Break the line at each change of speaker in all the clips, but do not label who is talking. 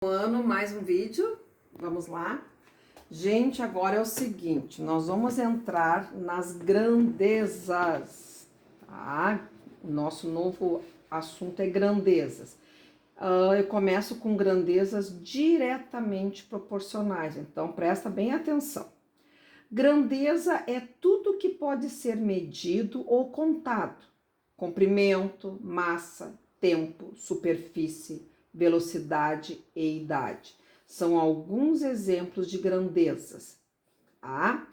Ano, mais um vídeo, vamos lá. Gente, agora é o seguinte, nós vamos entrar nas grandezas, tá? O nosso novo assunto é grandezas. Eu começo com grandezas diretamente proporcionais, então presta bem atenção. Grandeza é tudo que pode ser medido ou contado. Comprimento, massa, tempo, superfície, velocidade e idade. São alguns exemplos de grandezas. Tá?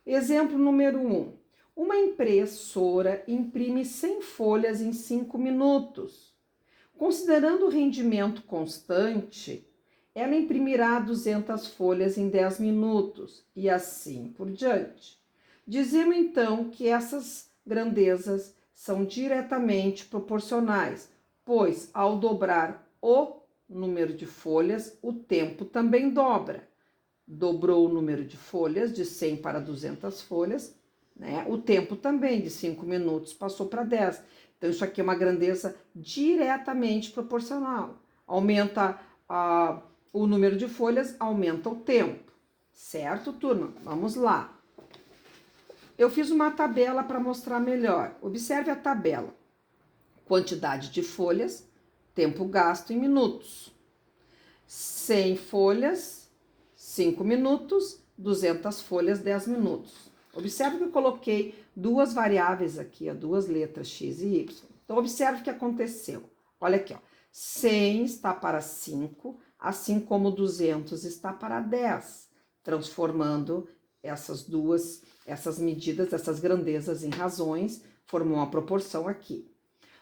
Exemplo número 1. Uma impressora imprime 100 folhas em 5 minutos. Considerando o rendimento constante, ela imprimirá 200 folhas em 10 minutos e assim por diante. Dizemos então que essas grandezas são diretamente proporcionais, pois ao dobrar o número de folhas, o tempo também dobra. Dobrou o número de folhas de 100 para 200 folhas, né? O tempo também de 5 minutos passou para 10. Então isso aqui é uma grandeza diretamente proporcional. Aumenta o número de folhas, aumenta o tempo. Certo, turma? Vamos lá. Eu fiz uma tabela para mostrar melhor. Observe a tabela. Quantidade de folhas, tempo gasto em minutos. 100 folhas, 5 minutos, 200 folhas, 10 minutos. Observe que eu coloquei duas variáveis aqui, duas letras x e y. Então, observe o que aconteceu. Olha aqui, ó. 100 está para 5, assim como 200 está para 10, transformando essas medidas, essas grandezas em razões, formou uma proporção aqui.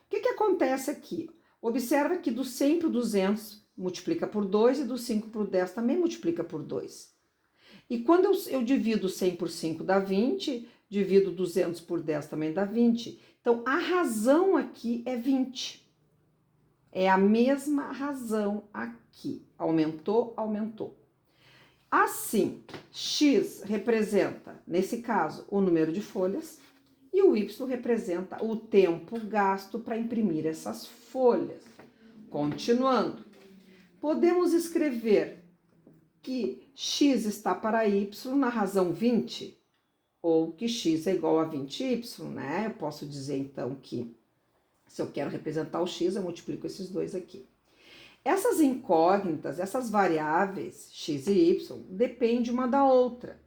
O que acontece aqui? Observa que do 100 para o 200 multiplica por 2 e do 5 para o 10 também multiplica por 2. E quando eu divido 100 por 5 dá 20, divido 200 por 10 também dá 20. Então, a razão aqui é 20. É a mesma razão aqui. Aumentou, aumentou. Assim, x representa, nesse caso, o número de folhas e o y representa o tempo gasto para imprimir essas folhas. Continuando, podemos escrever que x está para y na razão 20, ou que x é igual a 20y, né? Eu posso dizer, então, que se eu quero representar o x, eu multiplico esses dois aqui. Essas incógnitas, essas variáveis, x e y, dependem uma da outra.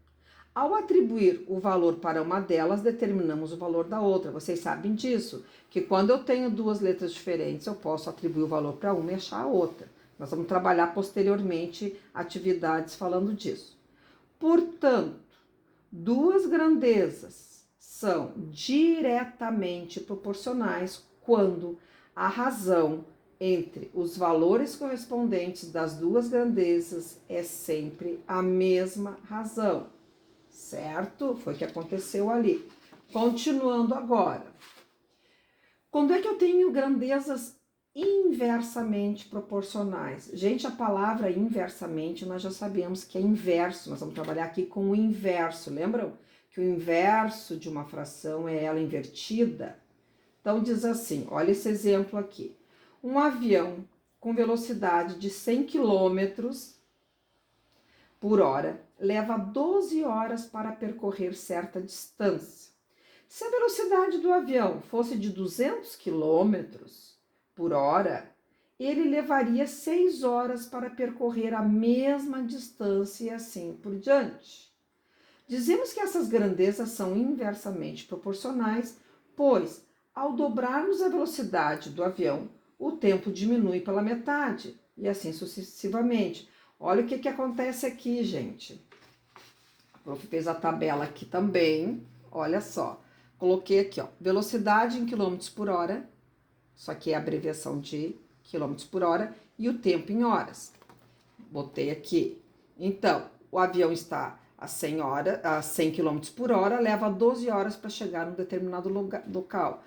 Ao atribuir o valor para uma delas, determinamos o valor da outra. Vocês sabem disso, que quando eu tenho duas letras diferentes, eu posso atribuir o valor para uma e achar a outra. Nós vamos trabalhar posteriormente atividades falando disso. Portanto, duas grandezas são diretamente proporcionais quando a razão entre os valores correspondentes das duas grandezas é sempre a mesma razão. Certo? Foi o que aconteceu ali. Continuando agora. Quando é que eu tenho grandezas inversamente proporcionais? Gente, a palavra inversamente nós já sabemos que é inverso. Nós vamos trabalhar aqui com o inverso. Lembram que o inverso de uma fração é ela invertida? Então diz assim, olha esse exemplo aqui. Um avião com velocidade de 100 km por hora leva 12 horas para percorrer certa distância. Se a velocidade do avião fosse de 200 km por hora, ele levaria 6 horas para percorrer a mesma distância e assim por diante. Dizemos que essas grandezas são inversamente proporcionais, pois, ao dobrarmos a velocidade do avião, o tempo diminui pela metade e assim sucessivamente. Olha o que acontece aqui, gente. A prof fez a tabela aqui também, olha só. Coloquei aqui, ó, velocidade em quilômetros por hora, isso aqui é a abreviação de quilômetros por hora, e o tempo em horas. Botei aqui. Então, o avião está a 100 km por hora, leva 12 horas para chegar num determinado local.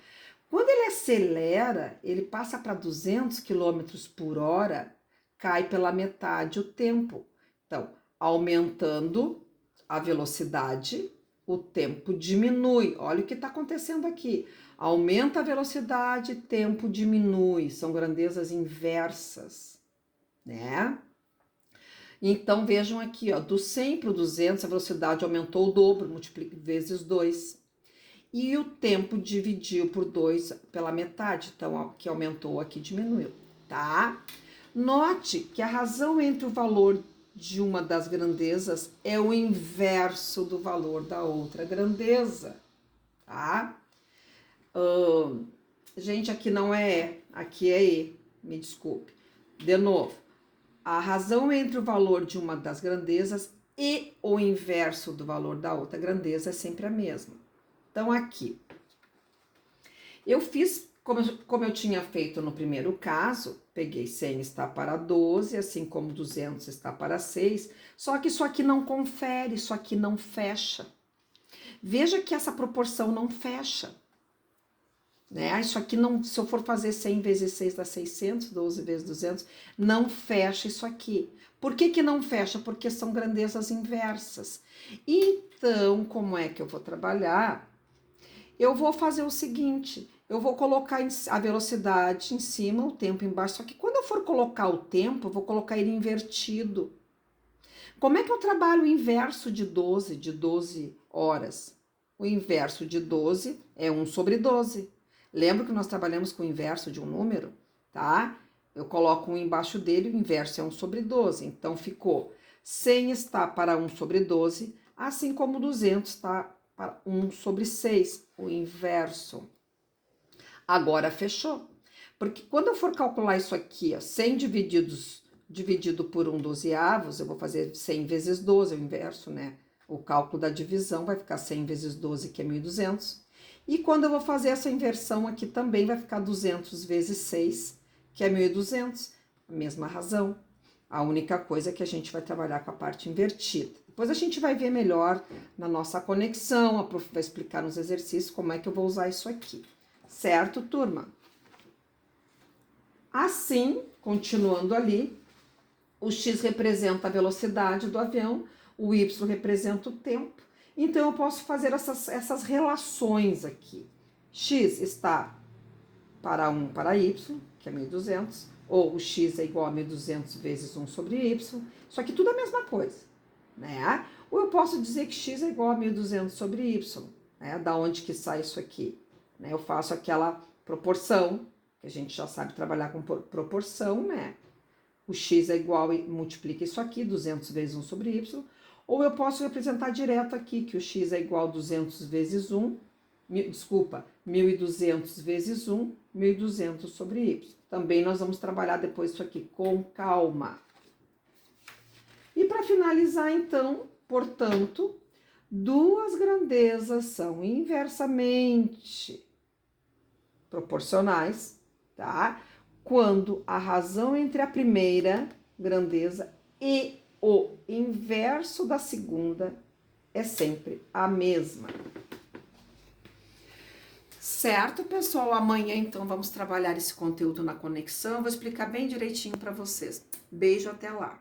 Quando ele acelera, ele passa para 200 km por hora, cai pela metade o tempo. Então, aumentando a velocidade, o tempo diminui. Olha o que está acontecendo aqui. Aumenta a velocidade, tempo diminui. São grandezas inversas, né? Então, vejam aqui, ó, do 100 para o 200, a velocidade aumentou o dobro, multiplica vezes 2. E o tempo dividiu por 2 pela metade, então, ó, que aumentou aqui diminuiu, tá? Note que a razão entre o valor de uma das grandezas é o inverso do valor da outra grandeza, tá? Gente, aqui não é E, aqui é E, me desculpe. De novo, a razão entre o valor de uma das grandezas e o inverso do valor da outra grandeza é sempre a mesma. Então, aqui, eu fiz, como eu tinha feito no primeiro caso, peguei 100 está para 12, assim como 200 está para 6, só que isso aqui não confere, isso aqui não fecha. Veja que essa proporção não fecha. Né? Isso aqui não, se eu for fazer 100 vezes 6 dá 600, 12 vezes 200, não fecha isso aqui. Por que que não fecha? Porque são grandezas inversas. Então, como é que eu vou trabalhar? Eu vou fazer o seguinte, eu vou colocar a velocidade em cima, o tempo embaixo, só que quando eu for colocar o tempo, eu vou colocar ele invertido. Como é que eu trabalho o inverso de 12 horas? O inverso de 12 é 1 sobre 12. Lembra que nós trabalhamos com o inverso de um número, tá? Eu coloco um embaixo dele, o inverso é 1 sobre 12. Então, ficou 100 está para 1 sobre 12, assim como 200 está para 1 sobre 6, o inverso. Agora, fechou. Porque quando eu for calcular isso aqui, ó, 100 dividido por 1 dozeavos, eu vou fazer 100 vezes 12, o inverso, né? O cálculo da divisão vai ficar 100 vezes 12, que é 1.200. E quando eu vou fazer essa inversão aqui também vai ficar 200 vezes 6, que é 1.200. A mesma razão. A única coisa é que a gente vai trabalhar com a parte invertida. Depois a gente vai ver melhor na nossa conexão, a prof vai explicar nos exercícios como é que eu vou usar isso aqui. Certo, turma? Assim, continuando ali, o x representa a velocidade do avião, o y representa o tempo. Então, eu posso fazer essas relações aqui. X está para 1 para y, que é 1.200, ou o x é igual a 1.200 vezes 1 sobre y. Isso aqui tudo é a mesma coisa, né? Ou eu posso dizer que x é igual a 1.200 sobre y, né? Da onde que sai isso aqui? Né? Eu faço aquela proporção, que a gente já sabe trabalhar com proporção, né? O x é igual e multiplica isso aqui, 200 vezes 1 sobre y. Ou eu posso representar direto aqui, que o x é igual a 200 vezes 1, 1.200 vezes 1, 1.200 sobre y. Também nós vamos trabalhar depois isso aqui com calma. E para finalizar, então, portanto, duas grandezas são inversamente proporcionais, tá? Quando a razão entre a primeira grandeza e o inverso da segunda é sempre a mesma. Certo, pessoal? Amanhã, então, vamos trabalhar esse conteúdo na conexão. Eu vou explicar bem direitinho para vocês. Beijo, até lá!